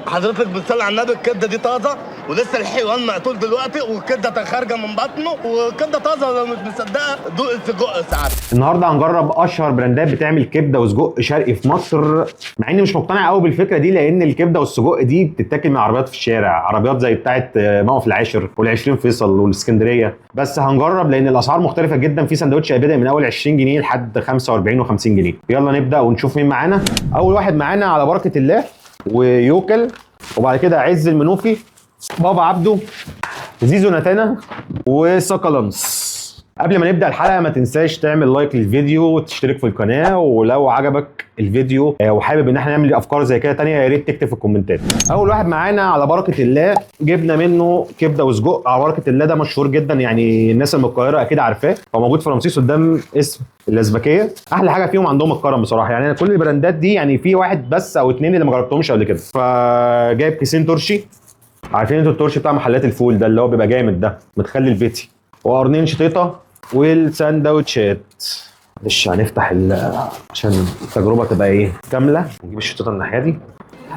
حضرتك بتصلي على النبي، الكبده دي طازه ولسه الحيوان مقتول دلوقتي، والكبده خارجه من بطنه، والكبده طازه. لو مش مصدقه دوق السجق ساعات. النهارده هنجرب اشهر براندات بتعمل كبده وسجق شرقي في مصر، مع اني مش مقتنع قوي بالفكره دي، لان الكبده والسجق دي بتتاكل من عربيات في الشارع، عربيات زي بتاعه موقف العاشر وال20 فيصل والاسكندريه. بس هنجرب لان الاسعار مختلفه جدا، في سندوتش بادئ من اول 20 جنيه لحد 45 و50 جنيه. يلا نبدا ونشوف مين معانا. اول واحد معانا على بركه الله ويوكل، وبعد كده عز المنوفي، بابا عبده، زيزو نتانا، وسكالانس. قبل ما نبدا الحلقه ما تنساش تعمل لايك للفيديو وتشترك في القناه، ولو عجبك الفيديو وحابب ان احنا نعمل افكار زي كده تانية يا ريت تكتب في الكومنتات. اول واحد معانا على بركه الله جبنا منه كبده وسجق. على بركه الله ده مشهور جدا، يعني الناس اللي من القاهره اكيد عارفاه، هو موجود في رمسيس قدام اسم الازبكيه. احلى حاجه فيهم عندهم الكرم بصراحه، يعني انا كل البراندات دي يعني في واحد بس او اتنين اللي ما جربتهمش قبل كده. فجايب كيسين ترشي، عارفين انتوا الترشي بتاع محلات الفول ده اللي هو بيبقى جامد ده متخلي البيتي، وقرنين شطيطه، والساندوتشات. معلش هنفتح عشان التجربه تبقى ايه كامله. نجيب الشطيطه الناحيه دي.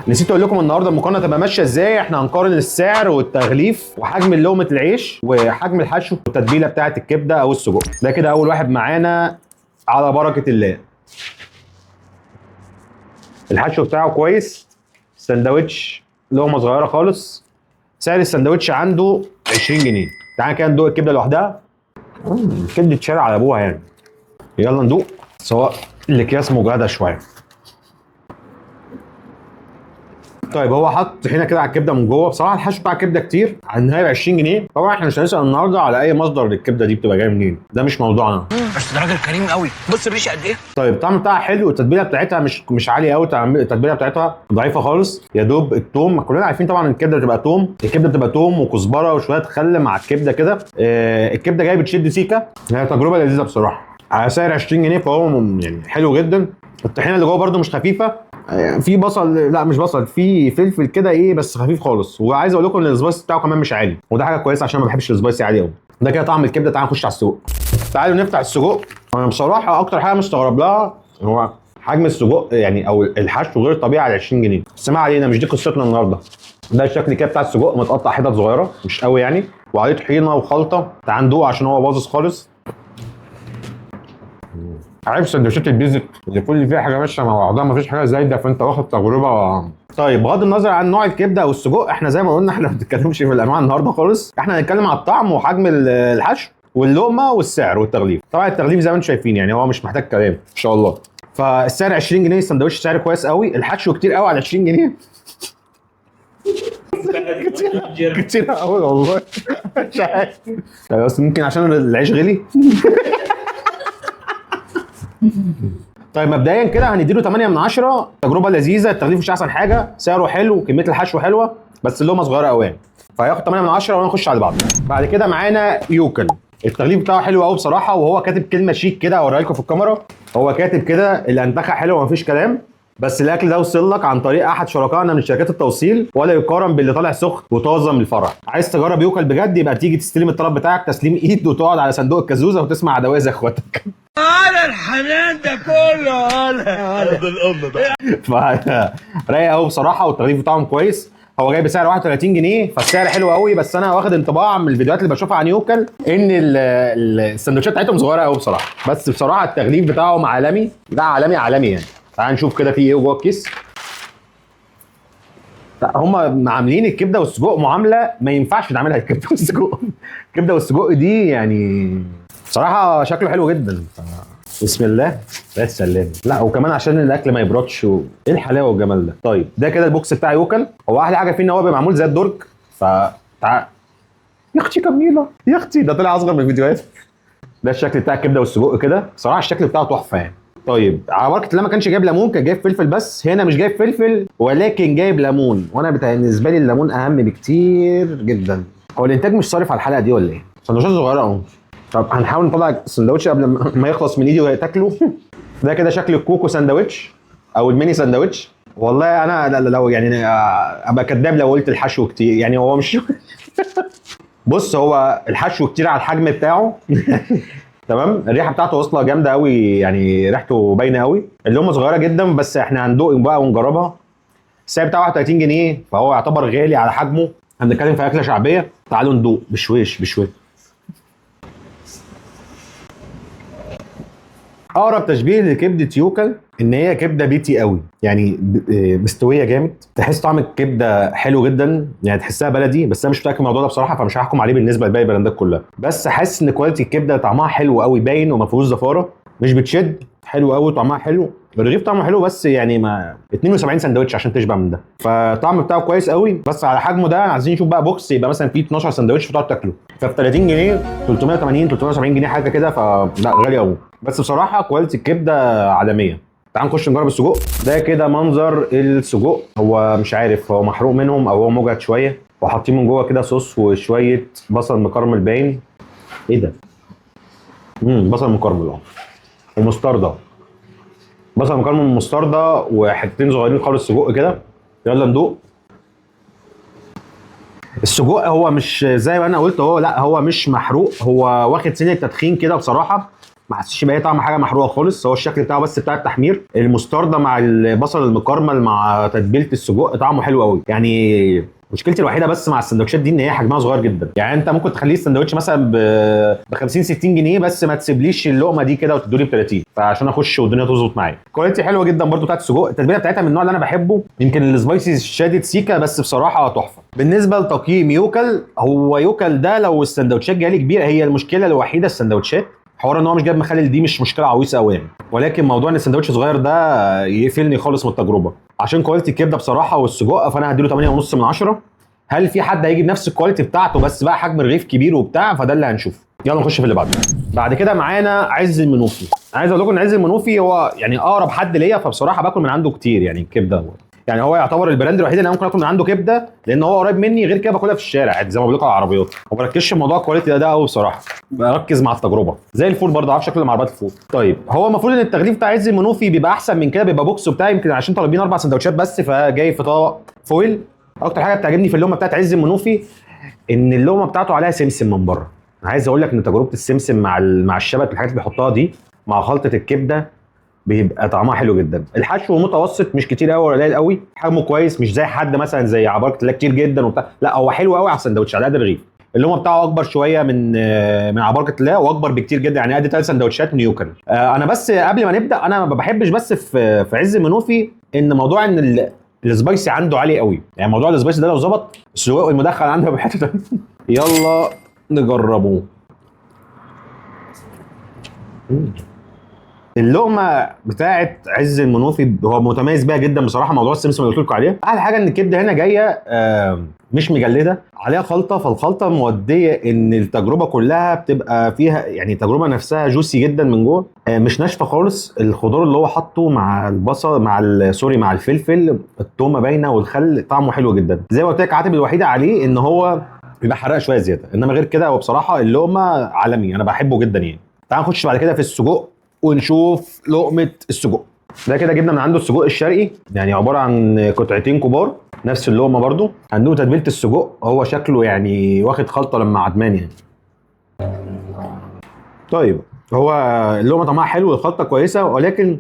نسيت اقول لكم النهارده المقارنه تبقى ماشيه ازاي. احنا هنقارن السعر والتغليف وحجم لقمه العيش وحجم الحشو والتتبيله بتاعه الكبده او السجق. ده كده اول واحد معانا على بركه الله. الحشو بتاعه كويس، سندوتش لقمه صغيره خالص. سعر السندوتش عنده 20 جنيه. تعالى كده ندوق الكبده لوحدها. كبده شارع على ابوها يعني. يلا ندوق، سواء الاكياس مجهده شويه. طيب هو حط هنا كده على الكبده من جوه. بصراحه الحشو بتاع الكبده كتير على النهايه ب 20 جنيه. طبعا احنا مش هنسال النهارده على اي مصدر للكبده دي بتبقى جايه منين، ده مش موضوعنا. بس ده راجل كريم قوي. بص الريشه قد ايه. طيب الطعم بتاعها حلو، التتبيله بتاعتها مش عاليه قوي، التتبيله بتاعتها ضعيفه خالص، يا دوب التوم. كلنا عارفين طبعا الكبده بتبقى توم، الكبده بتبقى توم وكزبره وشويه خل مع الكبده كده. الكبده جايه بتشد سيكه. هي تجربه لذيذه بصراحه على سعر 20 جنيه، فهو يعني حلو جدا. الطحينه اللي جوه برده مش خفيفه، في بصل، لا مش بصل، في فلفل كده ايه بس خفيف خالص. وعايز اقول لكم ان السبايس بتاعه كمان مش عالي، وده حاجه كويسه عشان ما بحبش السبايسي عالي قوي. ده كده طعم الكبده. تعالوا نخش على السجق. تعالوا نفتح السجق. انا بصراحه اكتر حاجه مستغرب لها هو حجم السجق، يعني او الحشو غير طبيعي على 20 جنيه. بس ما علينا، مش دي قصتنا النهارده. ده الشكل كده بتاع السجق، متقطع حتت صغيره مش قوي يعني، وعليه طحينه وخلطه. تعال ندوق عشان هو باظظ خالص. عارف سندوتشات البيزك اللي كل فيها حاجه ماشيه مع بعضها، مفيش حاجه زايده، فانت واخد تجربه. طيب بغض النظر عن نوع الكبده او السجق، احنا زي ما قلنا احنا ما بنتكلمش في الانواع النهارده خالص، احنا هنتكلم على الطعم وحجم الحشو واللقمه والسعر والتغليف. طبعا التغليف زي ما انتم شايفين يعني هو مش محتاج كلام ان شاء الله. فالسعر 20 جنيه، السندوتش سعر كويس قوي، الحشو كتير قوي على 20 جنيه. كتير قوي والله. مش عارف، بس ممكن عشان العيش غلي. طيب مبدئيا كده هنديله 8 من 10. تجربه لذيذه، التغليف مش احسن حاجه، سعره حلو، كميه الحشو حلوه، بس اللقمه صغيره قوي يعني، فهياخد 8 من 10. ونخش على بعض. بعد كده معانا يوكل. التغليف بتاعه حلو قوي بصراحه، وهو كاتب كلمه شيك كده اوريها لكم في الكاميرا. هو كاتب كده الانتخه حلوه ومفيش كلام، بس الاكل ده وصل لك عن طريق احد شركائنا من شركات التوصيل، ولا يقارن باللي طالع سخن وطازه من الفرع. عايز تجرب يوكل بجد، يبقى تيجي تستلم الطلب بتاعك تسليم ايد، وتقعد على صندوق الكازوزه وتسمع عدويه زي اخواتك. على الحنان ده كله. على الام بقى. رايق قوي بصراحه، والتغليف بتاعهم كويس. هو جاي بسعر 31 جنيه، فالسعر حلو قوي. بس انا واخد انطباع من الفيديوهات اللي بشوفها عن يوكل ان السندوتشات بتاعتهم صغيره قوي بصراحه، بس بصراحه التغليف بتاعهم عالمي. ده عالمي عالمي يعني. تعال نشوف كده في ايه جوه الكيس. هم عاملين الكبده والسجق معامله ما ينفعش نعملها الكبده والسجق. الكبده والسجق دي يعني بصراحه شكله حلو جدا. بسم الله يا سلام. لا وكمان عشان الاكل ما يبردش ايه الحلاوه والجمال ده. طيب ده كده البوكس بتاع يوكل. هو احلى حاجه فيه ان هو بيبقى معمول زي الدرج. فتعال يا اختي كميله، يا اختي ده طلع اصغر من الفيديوهات. ده الشكل بتاع الكبده والسجق كده، بصراحه الشكل بتاعه تحفه يعني. طيب على بركه الله ما كانش جايب ليمون، كان جايب فلفل بس. هنا مش جايب فلفل ولكن جايب ليمون، وانا بالنسبه لي الليمون اهم بكتير جدا. هو الانتاج مش صارف على الحلقه دي ولا ايه؟ سندوتشات صغيره اهو. طب هنحاول نطلع السندوتش قبل ما يخلص من ايدي وتاكله. ده كده شكل الكوكو ساندوتش او الميني ساندوتش. والله انا لو يعني ابقى كداب لو قلت الحشو كتير، يعني هو مش. بص هو الحشو كتير على الحجم بتاعه. تمام. الريحه بتاعته واصله جامده قوي، يعني ريحته باينه قوي. اللقمه صغيره جدا، بس احنا هندوق بقى ونجربها. السعر بتاعه 31 جنيه، فهو يعتبر غالي على حجمه. هنتكلم في اكله شعبيه، تعالوا ندوق بشويش بشويش. اقرب تشبيه لكبده يوكل ان هي كبده بيتي قوي، يعني مستويه جامد، تحس طعم الكبده حلو جدا، يعني تحسها بلدي، بس انا مش متاكد من الموضوع ده بصراحه، فمش هحكم عليه بالنسبه لباقي البراندات كلها، بس حاسس ان كواليتي الكبده طعمها حلو قوي، باين وما فيهوش زفاره، مش بتشد، حلو قوي، طعمها حلو، الرغيف طعمه حلو، بس يعني ما 72 سندوتش عشان تشبع من ده، فالطعم بتاعه كويس قوي، بس على حجمه ده عايزين نشوف بقى بوكس يبقى مثلا فيه 12 سندوتش فتقعد تاكله، فب 30 جنيه 380 370 جنيه حاجه كده، فلا غالي قوي، بس بصراحه كواليتي الكبده عالميه. تعال نخش نجرب السجق. ده كده منظر السجق، هو مش عارف هو محروق منهم او هو مجهد شويه، وحاطين من جوه كده صوص وشويه بصل مكرمل باين. ايه ده؟ بصل مكرمل ومستردة، بصل مكرمل ومستردة وحتتين صغيرين خالص سجق كده. يلا ندوق. السجق هو مش زي ما انا قلت، هو مش محروق، هو واخد سنه تدخين كده بصراحه، ما حسيتش باي طعم حاجه محروقه خالص، هو الشكل بتاعه بس بتاع التحمير، المستردة مع البصل المكرمل مع تتبيله السجق طعمه حلو قوي. يعني مشكلتي الوحيده بس مع السندوتشات دي ان هي حجمها صغير جدا، يعني انت ممكن تخليه السندوتش مثلا ب 50 60 جنيه، بس ما تسيبليش اللقمه دي كده وتدولي ب 30، فعشان اخش والدنيا تظبط معايا. كواليتي حلوه جدا برده بتاعت السجق، التتبيله بتاعتها من النوع اللي انا بحبه، يمكن السبايسي شادد سيكا، بس بصراحه تحفه. بالنسبه لتقييم يوكل، هو يوكل ده لو السندوتشات جالي كبيره، هي المشكله الوحيده السندوتشات، حوار ان هو مش جايب مخلل دي مش مشكله عويصه قوي يعني، ولكن موضوع ان السندوتش صغير ده يقفلني خالص من التجربه. عشان كواليتي الكبده بصراحه والسجق، فانا هديله 8.5 من 10. هل في حد هيجي بنفس الكواليتي بتاعته بس بقى حجم الرغيف كبير وبتاع؟ فده اللي هنشوفه. يلا نخش في اللي بعده. بعد كده معانا عز المنوفي. عايز اقول لكم ان عز المنوفي هو يعني اقرب حد ليا، فبصراحه باكل من عنده كتير، يعني الكبده يعني هو يعتبر البراند الوحيد اللي انا ممكن اكل من عنده كبده، لان هو قريب مني، غير كده باكلها في الشارع زي ما بقول لكم على العربيات، وما بركزش في موضوع الكواليتي ده قوي بصراحه، بركز مع التجربه. زي الفول برضه، عارف شكل عربيات الفول. طيب هو المفروض ان التغليف بتاع عز المنوفي بيبقى احسن من كده، بيبقى بوكس وبتاع، يمكن عشان طالبين 4 سندوتشات بس، فجاي في طبق فويل. اكتر حاجه بتعجبني في اللقمه بتاعت عز المنوفي ان اللقمه بتاعته عليها سمسم من بره. عايز اقول لك ان تجربه السمسم مع الشبت والحاجات اللي بيحطها دي مع خلطه الكبده بيبقى طعمها حلو جدا. الحشو متوسط، مش كتير قوي ولا قليل قوي، حجمه كويس، مش زي حد مثلا زي عبارة الله كتير جدا وبتاع، لا هو حلو قوي على السندوتش على قد الرغيف. اللقمه بتاعه اكبر شويه من عبارة الله، واكبر بكتير جدا، يعني قد 3 سندوتشات من يوكل. انا بس قبل ما نبدا، انا ما بحبش بس في عز المنوفي ان موضوع ان السبايسي عنده عالي قوي، يعني موضوع السبايسي ده لو ظبط السجق المدخن عنده بحته. يلا نجربه. اللقمه بتاعت عز المنوفي هو متميز بيها جدا بصراحه، موضوع السمسم اللي قلت لكم عليه. احلى حاجه ان الكبده هنا جايه مش مجلده، عليها خلطه، فالخلطه موديه ان التجربه كلها بتبقى فيها، يعني التجربه نفسها جوسي جدا من جوه، مش ناشفه خالص. الخضار اللي هو حاطه مع البصل مع الفلفل، التومه باينه، والخل طعمه حلو جدا. زي ما قلت لك، عاتب الوحيده عليه ان هو بيبقى حراق شويه زياده، انما غير كده هو بصراحه اللقمه عالمي، انا بحبه جدا يعني. تعال نخش بعد كده في السجق ونشوف لقمه السجق. ده كده جبنا من عنده السجق الشرقي، يعني عباره عن قطعتين كبار، نفس اللقمه برضو. عنده تتبيله السجق، هو شكله يعني واخد خلطه لما عدمان يعني. طيب هو اللقمه طعمها حلو والخلطه كويسه، ولكن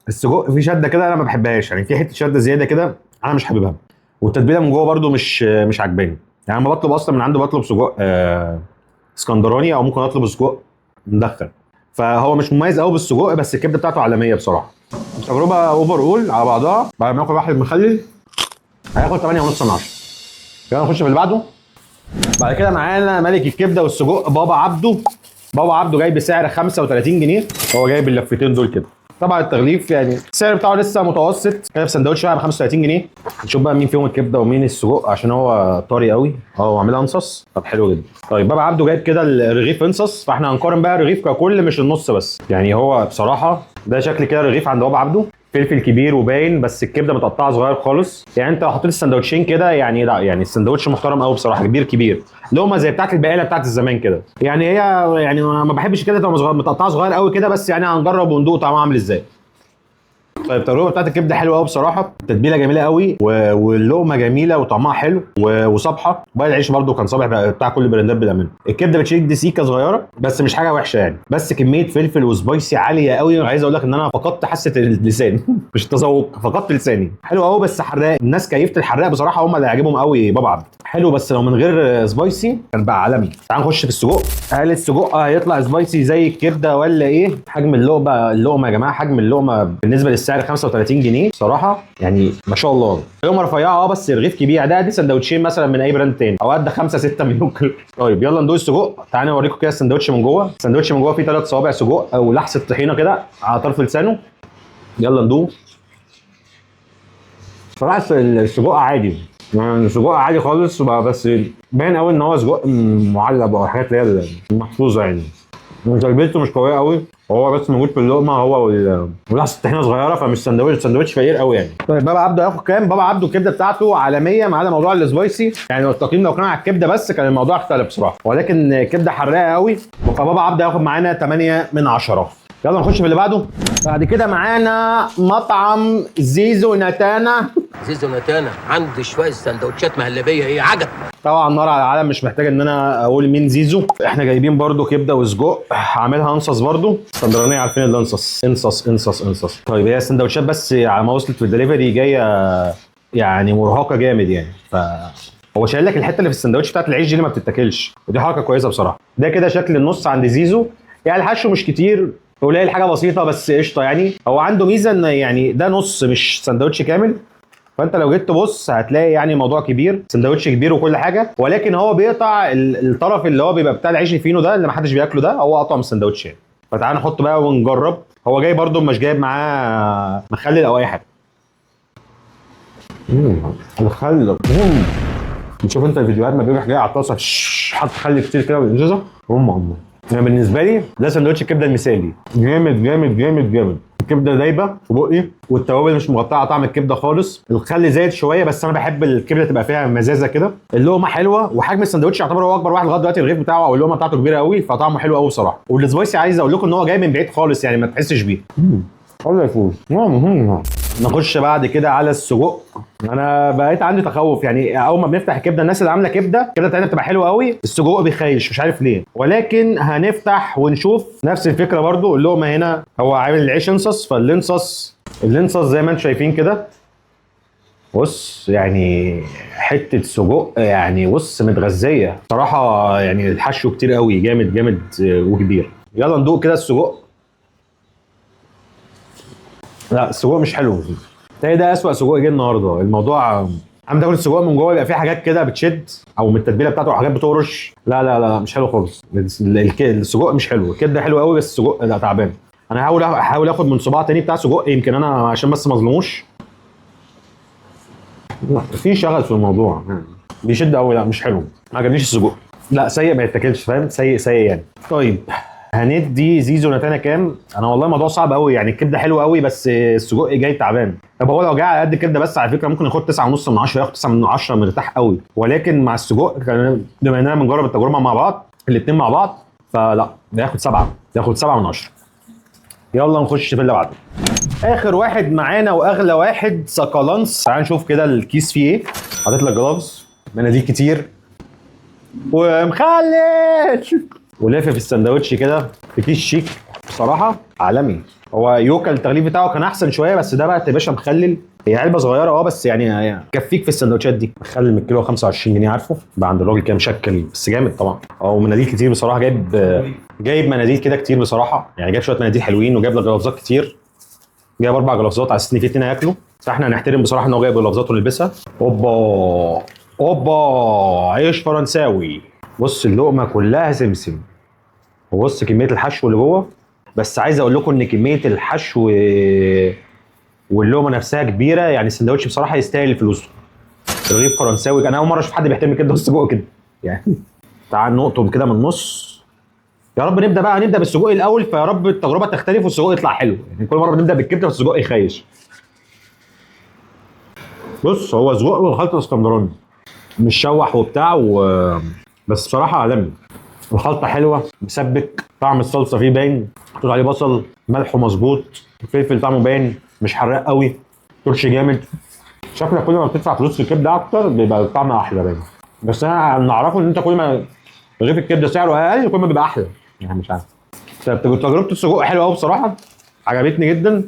السجق فيه شده كده انا ما بحبهاش، يعني في حته شده زياده كده انا مش حاببها، والتتبيله من جوه برضو مش عجباني. يعني انا بطلب اصلا من عنده، بطلب سجق اسكندراني، او ممكن اطلب سجق مدخن، فهو مش مميز قوي بالسجق، بس الكبده بتاعته عالميه بصراحه. التجربه اوفر اول على بعضها، بعد ما ياكل واحد مخلل هياخد 8.5 من 10. يلا نخش في اللي بعده. بعد كده معانا ملك الكبده والسجق بابا عبده. بابا عبده جاي بسعر 35 جنيه، هو جايب اللفتين دول كده. طبعا التغليف يعني السعر بتاعه لسه متوسط، جايب سندوتش ب 35 جنيه. نشوف بقى مين فيهم الكبده ومين السجق، عشان هو طري قوي، هو عاملها انصص. طب حلو جدا. طيب بابا عبده جايب كده الرغيف انصص، فاحنا هنقارن بقى الرغيف ككل مش النص بس. يعني هو بصراحه ده شكل كده الرغيف عند بابا عبده، فلفل كبير وباين، بس الكبده متقطعه صغير خالص. يعني انت لو حطيت السندوتشين كده، يعني لا يعني السندوتش محترم قوي بصراحه، كبير لقمه زي بتاعت البقاله بتاعت الزمان كده. يعني هي يعني ما بحبش كده تبقى متقطعه صغير قوي كده، بس يعني هنجرب وندوق طعمها عامل ازاي. طيب التجربه بتاعت الكبده حلوه قوي بصراحه، التتبيله جميله قوي واللقمه جميله وطعمها حلو وصبحه، وباقي العيش برده كان صابح بتاع كل البراندات بالامانه. الكبده بتشيك دي سيكه صغيره بس مش حاجه وحشه يعني، بس كميه فلفل وسبايسي عاليه قوي. عايز اقول لك ان انا فقدت حاسه اللسان مش التذوق، فقدت لساني. حلو قوي بس حراق، الناس كيفت الحراق بصراحه، هم اللي عاجبهم قوي بابا عبد. حلو بس لو من غير سبايسي كان بقى عالمي. تعال نخش في السجق. هل السجق هيطلع سبايسي زي الكبده ولا ايه؟ حجم اللقمه يا جماعه، حجم اللقمه بالنسبه للسعر 35 جنيه بصراحه يعني ما شاء الله. لقمه رفيعه بس رغيف كبير، ده قد سندوتشين مثلا من اي براند تاني، او قد 5 6 مليون كيلو. طيب يلا ندوق السجق. تعالى اوريكم كده السندوتش من جوه. السندوتش من جوه فيه 3 صوابع سجق او لحسه طحينه كده على طرف لسانه. يلا ندوق. صراحه السجق عادي يعني، السجق عادي خالص، بس باين قوي ان هو سجق معلب او حاجات اللي هي المحفوظه يعني. تربيته مش قويه قوي، هو بس موجود في اللقمه هو ولحسه الطحينه صغيره، فمش سندوتش فقير قوي يعني. طيب بابا عبده هياخد كام؟ بابا عبده الكبده بتاعته عالميه ما عدا موضوع السبايسي يعني، التقييم لو كان على الكبده بس كان الموضوع اختلف بصراحه، ولكن كبده حراقه قوي، فبابا عبده هياخد معانا 8 من 10. يلا نخش في اللي بعده. بعد كده معانا مطعم زيزو نتانا. زيزو نتانا عنده شويه سندوتشات مهلبيه ايه عجب. طبعا نار على العالم، مش محتاج ان انا اقول مين زيزو. احنا جايبين برده كبده وسجق، عاملها انصص برده، اسكندرانيه عارفين الانصص، انصص. طيب هي السندوتشات بس على ما وصلت في الدليفري جايه يعني مرهقه جامد يعني، هو شايل لك الحته اللي في السندوتش بتاعت العيش دي اللي ما بتتاكلش، ودي حركه كويسه بصراحه. ده كده شكل النص عند زيزو، يعني الحشو مش كتير، قليل حاجه بسيطه بس قشطه يعني. هو عنده ميزه ان يعني ده نص مش سندوتش كامل، فانت لو جيت تبص هتلاقي يعني موضوع كبير، سندوتش كبير وكل حاجه، ولكن هو بيقطع الطرف اللي هو بيبقى بتاع العيش الفينو ده اللي محدش بياكله، ده هو قطع من السندوتش يعني. فتعال نحط بقى ونجرب. هو جاي برده مش جايب معاه مخلل او اي حاجه. مخلل. بتشوف انت الفيديوهات ما بيروح جاي على الطاسه حط خل كتير كده بالازازه. يعني بالنسبه لي ده سندوتش الكبده المثالي، جامد جامد جامد جامد. الكبده دايبه في بقي، والتوابل مش مغطيه طعم الكبده خالص، الخل زايد شويه بس انا بحب الكبده تبقى فيها مزازه كده. اللقمه حلوه، وحجم السندوتش يعتبر هو اكبر واحد لغايه دلوقتي، الرغيف بتاعه او اللقمه بتاعته كبيره قوي، فطعمه حلو قوي بصراحه. والسبايسي عايز اقول لكم ان هو جاي من بعيد خالص يعني، ما تحسش بيه. الله يفوز. نخش بعد كده على السجق. انا بقيت عندي تخوف يعني، اول ما بنفتح الكبده الناس اللي عامله كبده بتاعتها بتبقى حلوه قوي، السجق بيخيش مش عارف ليه، ولكن هنفتح ونشوف. نفس الفكره برضو، اللقمه هنا هو عامل العيش انصص، فالانصص زي ما انتم شايفين كده. بص يعني حته سجق يعني، بص متغذيه صراحه يعني، الحشو كتير قوي، جامد جامد وكبير. يلا ندوق كده السجق. لا السجق مش حلو، ده اسوأ سجق جه النهارده. الموضوع عم تاكل السجق من جوه يبقى فيه حاجات كده بتشد، او من التتبيله بتاعته وحاجات بتورش. لا مش حلو خالص. السجق مش حلو، الكبده حلوه قوي بس السجق لا تعبان. انا هحاول اخد من صباع تاني بتاع سجق، يمكن انا عشان بس ما اظلموش. في شغل في الموضوع بيشد قوي. لا مش حلو، ما عجبنيش السجق، لا سيء ما يتاكلش، فاهم؟ سيء يعني. طيب هندي زيزو نتانا كام؟ انا والله الموضوع صعب قوي يعني، الكبده حلوه قوي بس السجق جاي تعبان. طب هو لو جاي على قد الكبده بس على فكره ممكن ياخد 9.5 من 10، ياخد 9 من 10 مرتاح قوي، ولكن مع السجق بما اننا بنجرب التجربه مع بعض الاثنين مع بعض، فلا ده ياخد 7، ياخد 7 من 10. يلا نخش في اللي بعده. اخر واحد معانا واغلى واحد، سكالانس. تعال نشوف كده الكيس فيه ايه. حاطط لك جلافز، مناديل كتير، ومخلل، ولافف السندوتش كده في كيس شيك بصراحه عالمي. هو يوكا التغليف بتاعه كان احسن شويه، بس ده بقى يا باشا مخلل. هي علبه صغيره بس يعني كفيك في السندوتشات دي. مخلل من الكيلو 25 جنيه، عارفه بقى عند الراجل كده مشكل بس جامد طبعا. ومناديل كتير بصراحه، جايب مناديل كده كتير بصراحه يعني، جايب شويه مناديل حلوين، وجايب لك جلافزات كتير، جايب 4 جلافزات على اساس ان في 2 هياكلوا، فاحنا هنحترم بصراحه ان هو جايب جلافزات ونلبسها. اوبا عيش فرنساوي. بص اللقمه كلها سمسم، وبص كميه الحشو اللي جوه. بس عايز اقول لكم ان كميه الحشو واللقمه نفسها كبيره يعني، السندوتش بصراحه يستاهل فلوسه. رغيف فرنساوي، انا اول مره اشوف حد بيهتم كده بالسجق كده يعني. تعال نقطم كده من النص. يا رب نبدا بالسجق الاول، فيا رب التجربه تختلف والسجق يطلع حلو يعني. كل مره بنبدا بالكبده والسجق يخيش. بص هو سجق والخلطه اسكندراني، مش شوح وبتاع بس بصراحه عالمي. الخلطه حلوه، مسبك، طعم الصلصه فيه باين، محطوط عليه بصل، ملحه مظبوط، الفلفل طعمه باين، مش حراق قوي، ترش جامد. شكلك كل ما بتدفع فلوس في الكبده اكتر بيبقى الطعم احلى باين. بس انا نعرفه ان انت كل ما رغيف الكبده سعره اقل كل ما بيبقى احلى، يعني مش عارف. تجربه السجق حلوه قوي بصراحه، عجبتني جدا.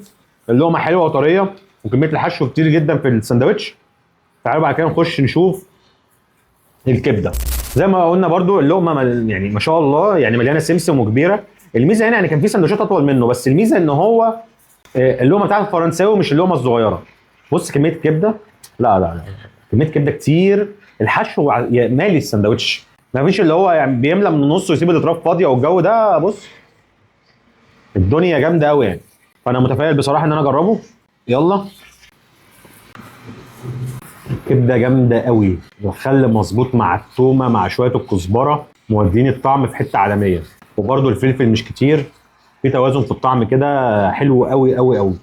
اللقمه حلوه وطريه وكميه الحشو كتير جدا في الساندوتش. تعالوا بعد كده نخش نشوف الكبده. زي ما قلنا برضو اللقمه يعني ما شاء الله يعني مليانه سمسم وكبيره. الميزه هنا يعني كان في سندوتشات اطول منه، بس الميزه ان هو اللقمه بتاعت الفرنساوي مش اللقمه الصغيره. بص كميه الكبده، لا كميه كبده كتير. الحشو مالي السندوتش، ما فيش اللي هو يعني بيملى من النص ويسيب الاطراف فاضيه والجو ده. بص الدنيا جامده قوي يعني، فانا متفائل بصراحه ان انا اجربه. يلا. كبده جامده قوي، الخل مظبوط مع التومه مع شويه الكزبره مودين الطعم في حته عالميه، وبرده الفلفل مش كتير، في توازن في الطعم كده حلو قوي قوي قوي.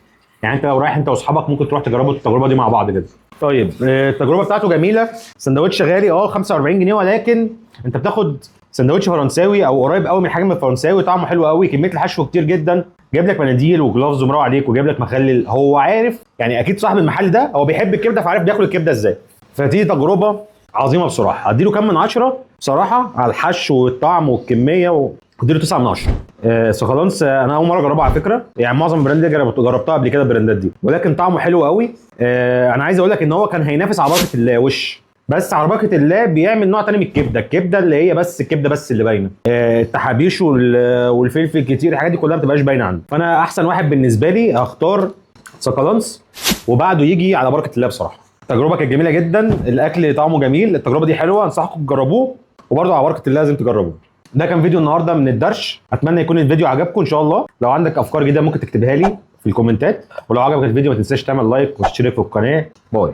يعني انت لو رايح انت واصحابك ممكن تروح تجربوا التجربه دي مع بعض كده. طيب التجربه بتاعته جميله. سندوتش غالي 45 جنيه، ولكن انت بتاخد سندوتش فرنساوي او قريب قوي من حجم الفرنساوي، طعمه حلو قوي، كميه الحشو كتير جدا، جايب لك مناديل وجلافز ومروق عليك وجايب لك مخلل. هو عارف يعني اكيد صاحب المحل ده هو بيحب الكبده فعارف بياكل الكبده ازاي. فدي تجربه عظيمه بصراحه، هديله كام من 10 بصراحه على الحشو والطعم والكميه اديله 9 من 10. سوخالانس انا اول مره اجربها على فكره، يعني معظم البراندات جربتها قبل كده البراندات دي، ولكن طعمه حلو قوي. انا عايز اقول لك ان هو كان هينافس على بركه الله وش، بس على بركه الله بيعمل نوع تاني من الكبده اللي هي بس الكبده بس اللي باينه. التحابيش والفلفل كتير، الحاجات دي كلها ما بتبقاش باينه عنده. فانا احسن واحد بالنسبه لي هختار سوخالانس، وبعده يجي على بركه الله بصراحه. التجربه كانت جميله جدا، الاكل طعمه جميل، التجربه دي حلوه، انصحكم تجربوه، وبرده على بركه الله لازم تجربوه. ده كان فيديو النهارده من الدرش، اتمنى يكون الفيديو عجبكم ان شاء الله. لو عندك افكار جديده ممكن تكتبها لي في الكومنتات، ولو عجبك الفيديو ما تنساش تعمل لايك وتشترك في القناه. باي.